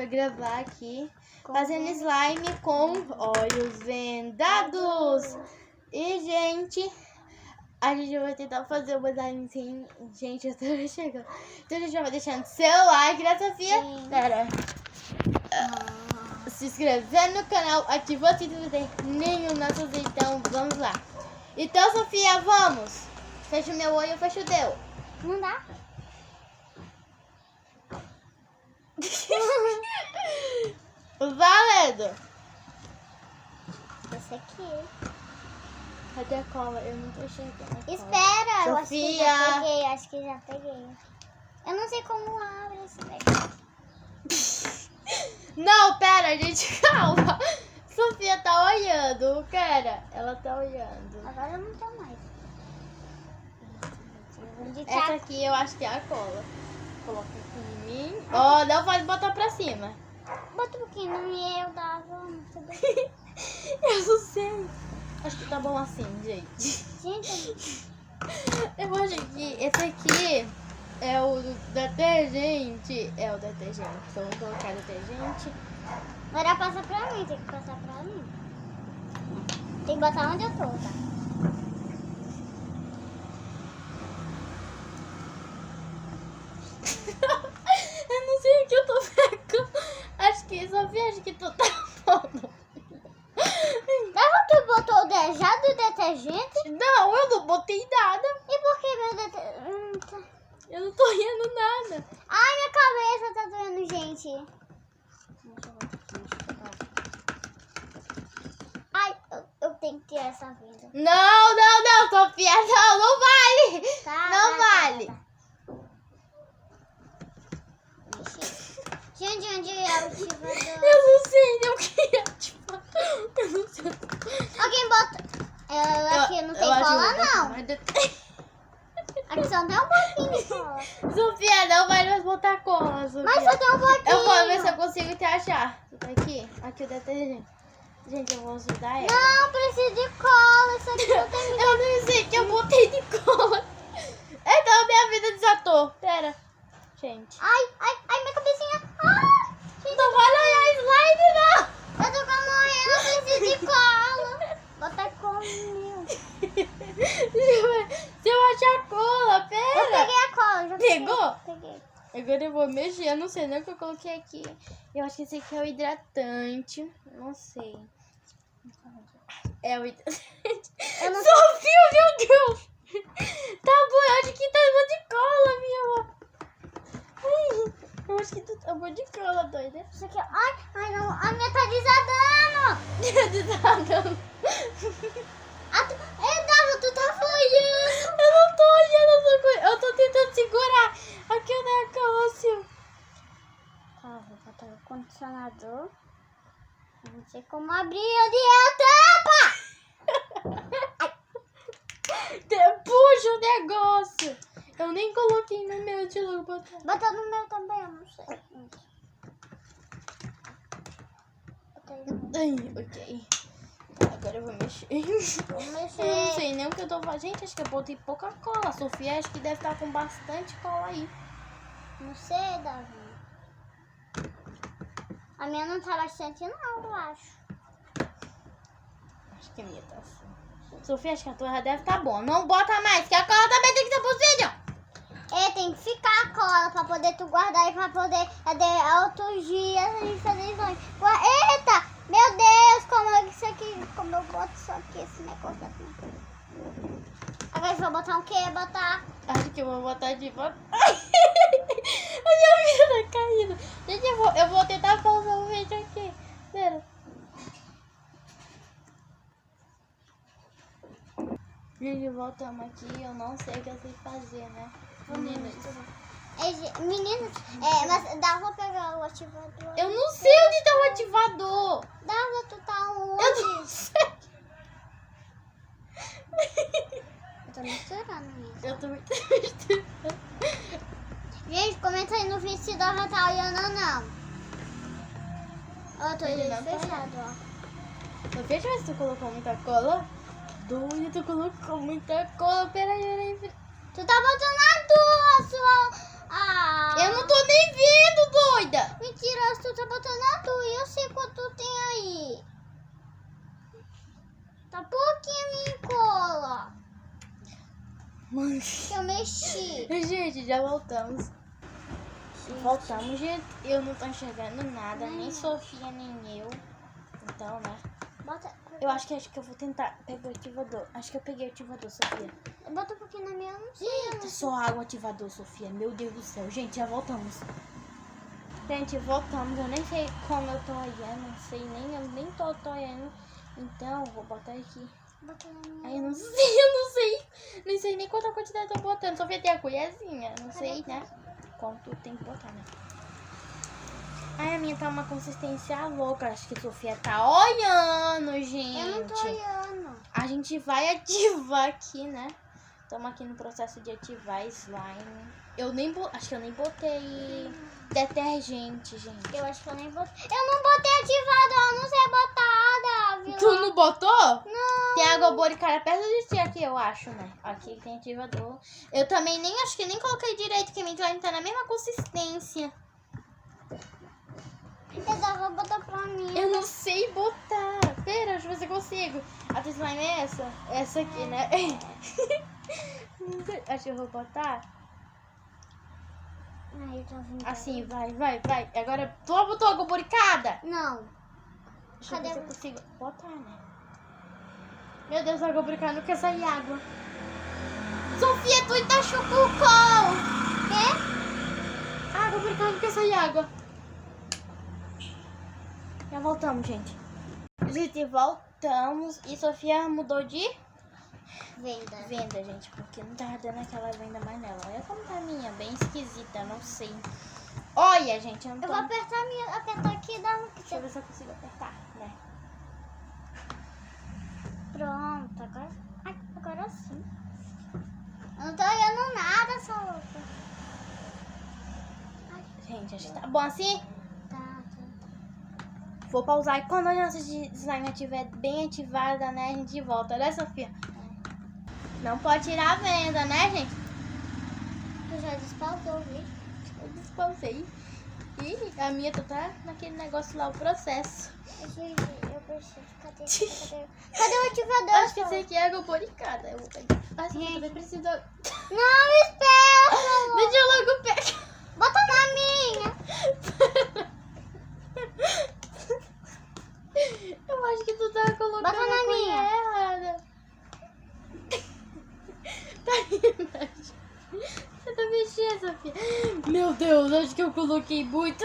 gravar aqui fazendo slime com olhos vendados. E, gente, a gente vai tentar fazer o slime sem... Gente, eu tô chegando. Então, a gente já vai deixando seu like, né, Sofia? Sim. Pera. Se inscrevendo no canal, ativando o sininho, não tem nenhum nossos, então vamos lá. Então, Sofia, vamos. Fecha o meu olho, fecha o teu. Não dá? Valendo! Esse aqui. Cadê a cola? Eu não tô enxergando a cola. Espera, eu acho que Sofia. já peguei, acho que já peguei. Eu não sei como abre esse negócio. Não, pera, gente, calma. Sofia tá olhando, pera. Ela tá olhando. Agora eu não tô mais. Onde tá? Essa aqui eu acho que é a cola. Coloca aqui em mim. Ó, não pode botar pra cima. Bota um pouquinho e eu dava. Não sei bem. Eu não sei. Acho que tá bom assim, gente. Gente, Eu acho que esse aqui é o detergente. É o detergente. Então vamos colocar detergente. agora passa pra mim, tem que passar pra mim. Tem que botar onde eu tô, tá? Eu não sei o que eu tô pegando. Acho que, Sofia, acho que tu tá bom. Leva tu botou já do detergente? Não, eu não botei nada. E por que meu detergente? Eu não tô rindo nada. Ai, minha cabeça tá doendo, gente. Ai, eu tenho que tirar essa vida. Não, Sofia, não vale. Tá, Não tá, vale. tá. Gente, onde é o ativador? Eu não sei nem o que é ativar. Eu não sei. Alguém bota... aqui não tem acho cola, que eu vou não. botar mais Aqui só tem um pouquinho de cola. Sofia, não vai mais botar cola, Sofia. Mas só tem um pouquinho. Eu vou ver se eu consigo te achar. Tá aqui? Aqui o detergente. Gente, eu vou ajudar ela. Não, preciso de cola. Isso aqui não tem... Eu não sei que eu botei de cola. Então minha vida desatou. Pera. Gente. Ai, minha cabecinha. Ai, gente, Não vai olhar slime, não. eu tô morrendo, eu preciso de cola. Bota cola, meu. Se eu achar cola, Eu pera. peguei a cola, já Pegou? Peguei. Agora eu vou mexer, eu não sei nem o que eu coloquei aqui. Eu acho que esse aqui é o hidratante. Não sei. É o hidratante. Eu não Sofia, meu Deus! Tá bom, eu acho que tá bom de cola, minha amor. Ai, eu acho que tu tá bom de cola, doida. Isso aqui, ai, não, a minha tá desandando. Dava, tu tá folhando. Eu não tô olhando, eu tô tentando segurar aqui o negócio. Tá, vou botar o condicionador. Não sei como abrir onde é a tampa. Puxa o negócio. Eu nem coloquei no meu de novo. Bota no meu também, eu não sei. Bota aí no meu. Ai, ok. Agora eu vou mexer. Vou Eu mexer. não sei nem o que eu tô fazendo. Gente, acho que eu botei pouca cola. A Sofia acho que deve estar com bastante cola aí. Não sei, Davi. A minha não tá bastante não, eu acho. Acho que a minha tá assim. Sofia, acho que a tua já deve estar bom. Não bota mais, que a cola também tem que ser possível. Tem que ficar a cola pra poder tu guardar e pra poder outros dias a gente fazer slime. Eita! Meu Deus, como é isso aqui? Como eu boto isso aqui, esse negócio aqui? Agora eu vou botar o quê? Botar... Acho que eu vou botar de volta. A minha vida tá caindo. Gente, eu vou tentar pausar o vídeo aqui. Pera. Gente, voltamos aqui. Eu não sei o que eu sei fazer, né? Meninas. Meninas, mas dá pra pegar o ativador? Eu não sei onde tá o ativador. Dava, tu tá onde? Eu não sei. Eu tô misturando isso. Eu tô muito... Gente, comenta aí no vídeo se Dava tá olhando ou não. Ó, eu tô Ele de não tá fechado, ó. Sofia, deixa eu ver se tu colocou muita cola. Doida, tu colocou muita cola. Peraí. Tu tá botando a tua, sua... Ah. Eu não tô nem vendo, doida. Mentira, Deus, tu tá botando a tua e eu sei quanto tu tem aí. Tá pouquinho minha cola. Mano. Eu mexi. Gente, já voltamos. Voltamos, gente. Eu não tô enxergando nada, nem Sofia, nem eu. Então, né? Bota, Eu acho que eu vou tentar pegar o ativador. Acho que eu peguei o ativador, Sofia. bota um pouquinho na minha, eu não sei. Eita, só água ativador, Sofia. Meu Deus do céu. Gente, já voltamos. Gente, voltamos. Eu nem sei como eu tô olhando. Não sei nem. Eu nem tô olhando. Então, vou botar aqui. Bota na minha. Ai, eu não sei, eu não sei. Não sei nem quanta quantidade eu tô botando. Sofia tem a colherzinha. Não sei, né? Quanto tem que botar, né? Ai, a minha tá uma consistência louca. Acho que a Sofia tá olhando, gente. Eu não tô olhando. A gente vai ativar aqui, né? Estamos aqui no processo de ativar slime. Acho que eu nem botei detergente, gente. Eu acho que eu nem botei. Eu não botei ativador, eu não sei botar, viu? Tu não botou? Não. Tem água boricada perto de ti aqui, eu acho, né? Aqui tem ativador. Eu também acho que nem coloquei direito, que a minha slime tá na mesma consistência. Eu vou botar pra mim. Eu não sei botar. Pera, deixa eu ver se eu consigo. A tua slime é essa? Essa aqui, né? Não sei. Acho que eu vou botar. Ai, eu tô vindo. Assim, vai. Agora, tu botou água boricada? Não. Deixa eu ver Cadê se eu consigo botar, né? Meu Deus, a água boricada não quer sair água. Sofia, tu tá chucucol! Quê? A água boricada não quer sair água. Já voltamos, gente. Gente, voltamos. E Sofia mudou de venda, gente. Porque não tava dando aquela venda mais nela. Olha como tá a minha. Bem esquisita, não sei. Olha, gente, eu não tô... Eu vou apertar aqui e dar no Deixa eu ver se eu consigo apertar, né? Pronto, agora sim. Eu não tô olhando nada, só louca. Gente, acho que tá bom assim. Tá. Vou pausar e quando a nossa slime estiver bem ativada, né, a gente volta, né, Sofia? Não pode tirar a venda, né, gente? Tu já despausou o vídeo? Eu despausei. E a minha tá naquele negócio lá, o processo. Eu preciso. Cadê o ativador? Acho que esse aqui é água boricada. Eu vou pegar. Acho que eu também preciso... Não, espera! Deixa eu logo pegar. Bota na minha! Eu acho que tu tá colocando Bota na a colher minha. errada. Tá embaixo. Você tá mexendo, Sofia. Meu Deus, acho que eu coloquei muito.